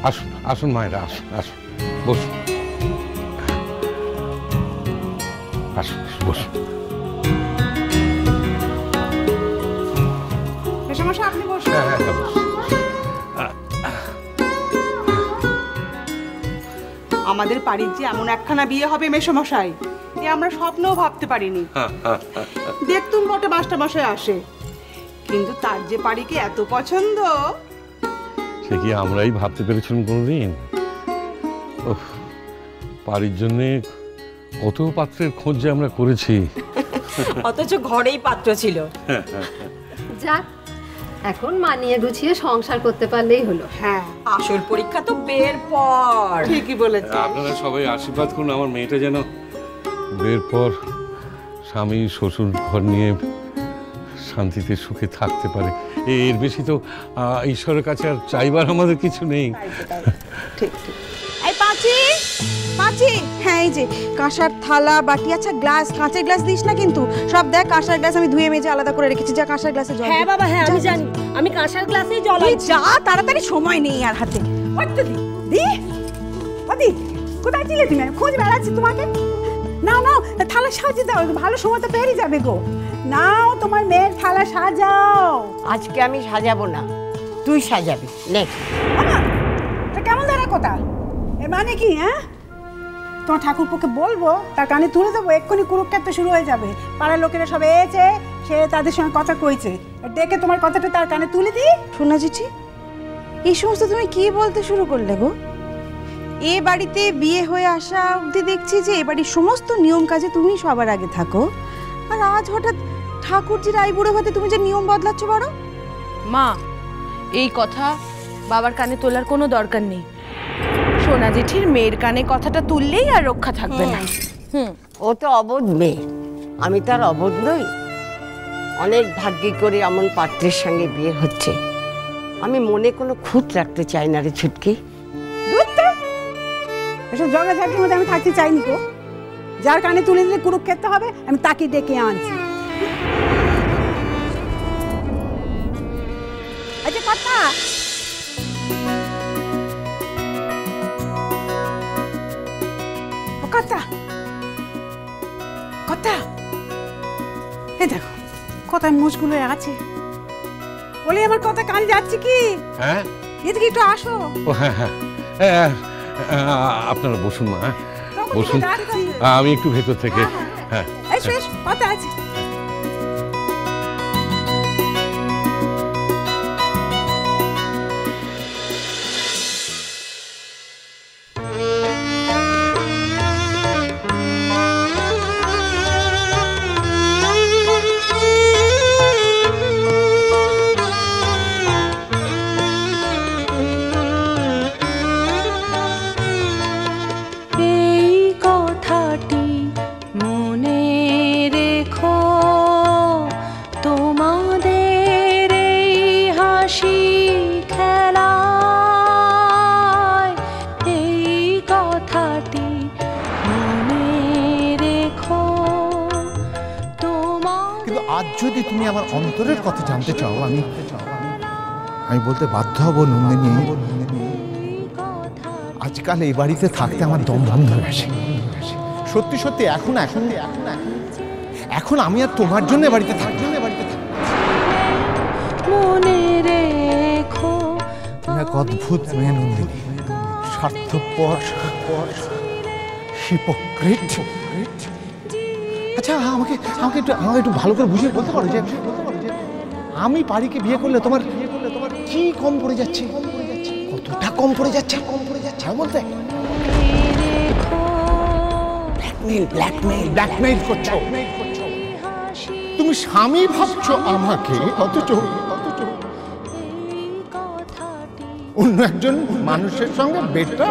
আসুন আসুন মায়েরা, আসুন আসুন, বসুন, আসুন বসুন। মেশামশাই আপনি বসুন। হ্যাঁ হ্যাঁ হ্যাঁ, বসুন। আমাদের বাড়ির যে এমন একখানা বিয়ে হবে মেশামশাই, এ আমরা স্বপ্নেও ভাবতে পারিনি। দেখতুম বটে মাস্টারমশাই আসে, কিন্তু তার যে বাড়িকে এত পছন্দ। সে কি আমরাই ভাবতে পেরেছিলাম কোনোদিন? বাড়ির জন্যে কত পাত্রের খোঁজ যে আমরা করেছি, অথচ ঘরেই পাত্র ছিল। যাক, এখন মানিয়ে গুছিয়ে সংসার করতে পারলেই হলো। হ্যাঁ, আসল পরীক্ষা তো বিয়ের পর। ঠিকই বলেছে। আপনারা সবাই আশীর্বাদ করুন আমার মেয়েটা যেন বিয়ের পর স্বামী শ্বশুর ঘর নিয়ে শান্তিতে সুখে থাকতে পারে। এর বেশি তো ঈশ্বরের কাছে আর চাইবার আমাদের কিছু নেই। ঠিক ঠিক। এই পাঁচি, পাঁচি, হ্যাঁ এই যে কাঁসার থালা বাটি, আচ্ছা গ্লাস, কাঁচের গ্লাস দিস না কিন্তু সব। দেখ কাঁসার গ্লাস আমি ধুয়ে মেজে আলাদা করে রেখেছি, যা কাঁসার গ্লাসে জল। হ্যাঁ বাবা, হ্যাঁ আমি জানি, আমি কাঁসার গ্লাসেই জল তুই আনছি। যা, তাড়াতাড়ি, সময় নেই আর হাতে। ওই তো দি, দি, ও দি, কোথায় ছিলে তুমি? আমি খোঁজ বেড়াচ্ছি তোমাকে। নাও নাও, থালা সাজিয়ে দাও, ভালো সময় তো পেরিয়ে যাবে গো। নাও তোমার মেয়ের থালা সাজাও। আজকে আমি সাজাবো না, তুই সাজাবি। নে। আমা, এটা কেমন ধরা কথা? এর মানে কি? হ্যাঁ, তোমার ঠাকুরপোকে বলবো, তার কানে তুলে দেবো, এক্ষুনি কুরুক্ষেত্র শুরু হয়ে যাবে। পাড়ার লোকেরা সব এসে, সে তাদের সঙ্গে কথা কইছে, ডেকে তোমার কথাটা তার কানে তুলে দিই। শোনা চিঠি, এই সমস্ত তুমি কি বলতে শুরু করলে গো? এ বাড়িতে বিয়ে হয়ে আসা অবধি দেখছি যে এ বাড়ির সমস্ত নিয়ম কাজে তুমি সবার আগে থাকো, আর আজ হঠাৎ ঠাকুরজির আইবুড়ো ভাতে তুমি যে নিয়ম বদলাচ্ছ বড়। মা, এই কথা বাবার কানে তোলার কোনো দরকার নেই। সোনা জেঠির মেয়ের কানে কথাটা তুললেই আর রক্ষা থাকবে না। ও তো অবোধ মেয়ে, আমি তার অবোধ নই। অনেক ভাগ্যি করে এমন পাত্রের সঙ্গে বিয়ে হচ্ছে। আমি মনে কোনো খুঁত রাখতে চাই না রে ছুটকি। এসব জগাঝাটির মধ্যে আমি থাকতে চাইনি গো। যার কানে তুলে দিলে কুরুক্ষেত্র হবে, আমি তাকে ডেকে আনছি। আচ্ছা কথা, কথা, কথা, এই দেখো কথায় মুশগুলো আছে। বলি আমার কথা কানে যাচ্ছে কি? হ্যাঁ, এদিকে একটু আসো। ও হ্যাঁ হ্যাঁ, আপনারা বসুন মা, বসুন, আমি একটু ভেতর থেকে। হ্যাঁ, এসো এসো, কথা আছে। যদি তুমি আমার অন্তরের কথা জানতে চাও, আমি বলতে বাধ্য হব নন্দিনী, আজকাল এই বাড়িতে থাকতে আমার দম বন্ধ হয়ে আসে। সত্যি সত্যি এখন এখন এখন আমি আর তোমার জন্য বাড়িতে থাকি। তুমি এক অদ্ভুত মেয়ে নন্দিনী, স্বার্থপর, হিপোক্রিট। আচ্ছা আমাকে একটু ভালো করে বুঝিয়ে বলতে পারো যে আমি পারিকে বিয়ে করলে তোমার কি কম পড়ে যাচ্ছে? কতটা কম পড়ে যাচ্ছে বলতে? ব্ল্যাকমেইল করছো তুমি, স্বামী ভাবছো আমাকে, অথচ অন্য একজন মানুষের সঙ্গে বেডটা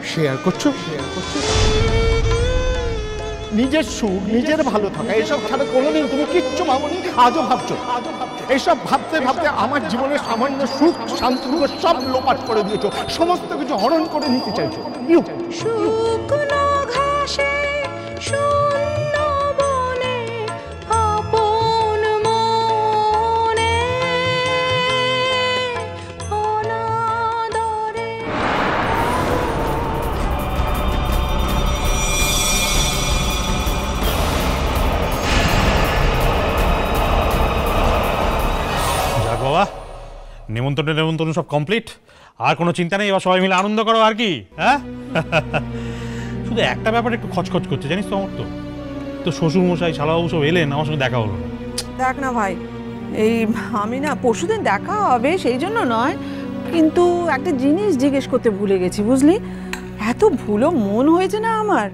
শেয়ার করছো। নিজের সুখ, নিজের ভালো থাকা, এসব ছাড়া কোনোদিন তুমি কিচ্ছু ভাবনি, আজও ভাবছো। এসব ভাবতে ভাবতে আমার জীবনের সামান্য সুখ শান্তি সব লোপাট করে দিয়েছো, সমস্ত কিছু হরণ করে নিতে চাইছো। নেমন্তন্ন সব কমপ্লিট, আর কোনো চিন্তা নেই, এবার সবাই মিলে আনন্দ করো আর কি। হ্যাঁ, শুধু একটা ব্যাপার একটু খচখচ করছে জানিস তো, আমার তো শ্বশুরমশাই শালাবাবু সব এলেন, আমার সঙ্গে দেখা হলো না। দেখ না ভাই, এই আমি না পরশুদিন দেখা হবে সেই জন্য নয়, কিন্তু একটা জিনিস জিজ্ঞেস করতে ভুলে গেছি বুঝলি। এত ভুলো মন হয়েছে না আমার,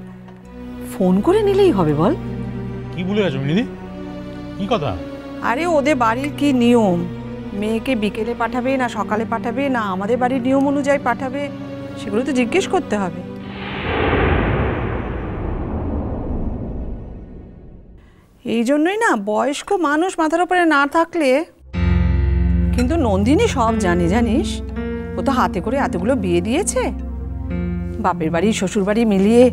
ফোন করে নিলেই হবে। বল কি ভুলে গেছো মিনিদি, কি কথা? আরে ওদের বাড়ির কি নিয়ম, মেয়েকে বিকেলে পাঠাবে না সকালে পাঠাবে না আমাদের বাড়ির নিয়ম অনুযায়ী পাঠাবে, সেগুলো তো জিজ্ঞেস করতে হবে। এই জন্যই না বয়স্ক মানুষ মাথার উপরে না থাকলে। কিন্তু নন্দিনী সব জানে জানিস, ও তো হাতে করে এতগুলো বিয়ে দিয়েছে, বাপের বাড়ি শ্বশুর বাড়ি মিলিয়ে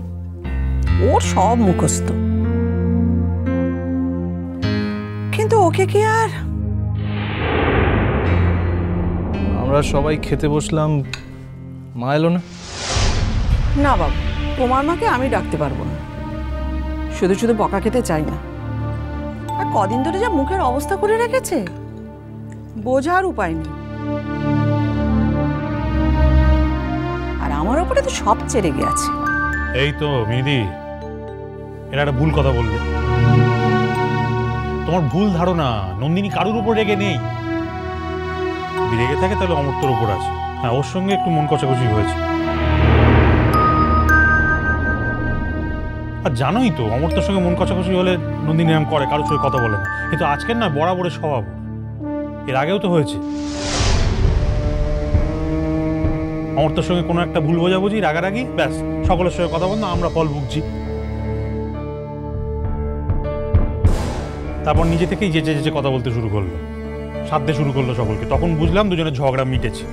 ওর সব মুখস্থ। কিন্তু ওকে কি আর। আমরা সবাই খেতে বসলাম, মা এলো না। না বাবু, তোমার মাকে আমি ডাকতে পারবো না, শুধু শুধু বকা খেতে চাই না। আর কদিন ধরে যা মুখের অবস্থা করে রেখেছে, বোঝার উপায় নেই। আর আমার ওপরে তো সব চেড়ে গেছে। এই তো মিনিদি, এটা একটা ভুল কথা বললে। তোমার ভুল ধারণা, নন্দিনী কারুর উপর রেগে নেই। যদি রেগে থাকে তাহলে অমর্ত্যর উপর আছে। হ্যাঁ, ওর সঙ্গে একটু মন কষাকষি হয়েছে। আর জানোই তো, অমর্ত্যর সঙ্গে মন কষাকষি হলে নন্দিনী এরকম করে, কারোর সঙ্গে কথা বলে না। কিন্তু আজকের না বরাবরের স্বভাব, এর আগেও তো হয়েছে। অমর্ত্যর সঙ্গে কোনো একটা ভুল বোঝাবুঝি, রাগারাগি, ব্যাস সকলের সঙ্গে কথা বল না, আমরা ফল ভুগছি। তারপর নিজে থেকেই যেচে যেচে কথা বলতে শুরু করলো, সাধতে শুরু করলো সকলকে। তখন বুঝলাম দুজনের ঝগড়া মিটেছে।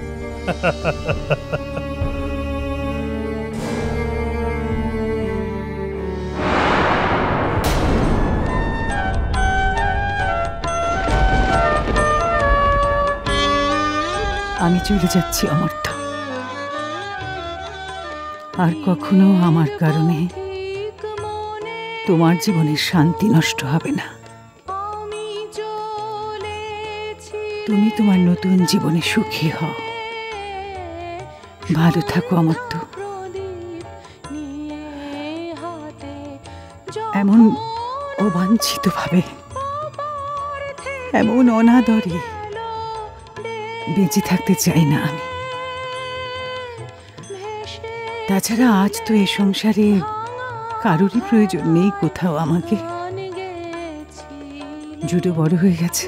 আমি চলে যাচ্ছি অমর্ত্য, আর কখনো আমার কারণে তোমার জীবনের শান্তি নষ্ট হবে না। তুমি তোমার নতুন জীবনে সুখী হও, ভালো থাকো অমর্ত্য। এমন অবাঞ্ছিত ভাবে, এমন অনাদরে বেঁচে থাকতে চাই না আমি। তাছাড়া আজ তো এ সংসারে কারোরই প্রয়োজন নেই কোথাও আমাকে। জুড়ে বড় হয়ে গেছে,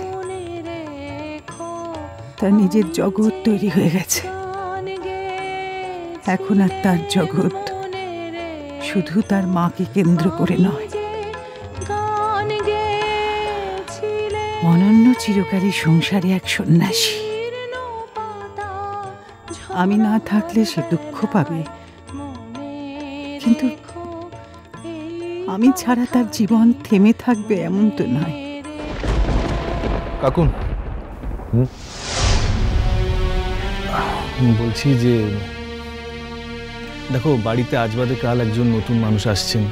তার নিজের জগৎ তৈরি হয়ে গেছে। এখন আর তার জগৎ শুধু তার মাকে কেন্দ্র করে নয়, অনন্য চিরকালী সংসারে এক সন্ন্যাসী। আমি না থাকলে সে দুঃখ পাবে, কিন্তু আমি ছাড়া তার জীবন থেমে থাকবে এমন তো নয়। কাকুন, বলছি যে দেখো, বাড়িতে আজ বাদে কাল একজন নতুন মানুষ আসছেন,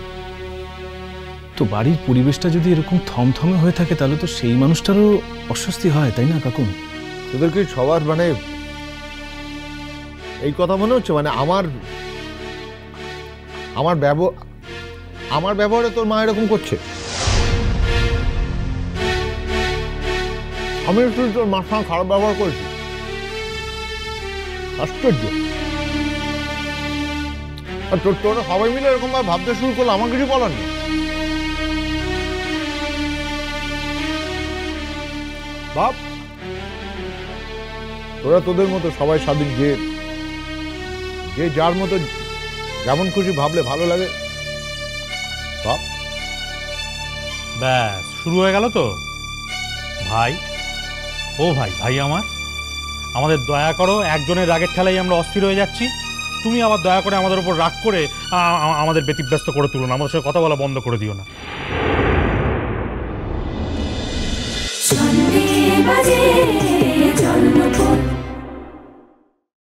তো বাড়ির পরিবেশটা যদি এরকম থমথমে হয়ে থাকে তাহলে তো সেই মানুষটারও অস্বস্তি হয়, তাই না কাকুন? তোদের কি সবার মানে এই কথা মনে হচ্ছে? মানে আমার ব্যবহারে তোর মা এরকম করছে? আমি একটু তোর মার সঙ্গে খারাপ ব্যবহার করেছি? আশ্চর্য। আর তোরা সবাই মিলে এরকম ভাবে ভাবতে শুরু করলো, আমার কিছু বলার নেই। ভাব, তোরা তোদের মতো সবাই স্বাধীন, যে যার মতো যেমন খুশি ভাবলে ভালো লাগে। ভাব। ব্যাস শুরু হয়ে গেল তো। ভাই, ও ভাই, ভাই আমাদের দয়া করো। একজনের রাগের ঠেলাই আমরা অস্থির হয়ে যাচ্ছি, তুমি আবার দয়া করে আমাদের উপর রাগ করে আমাদের ব্যতিব্যস্ত করে তুলো না, আমাদের সঙ্গে কথা বলা বন্ধ করে দিও না। বাজে জন্মপথ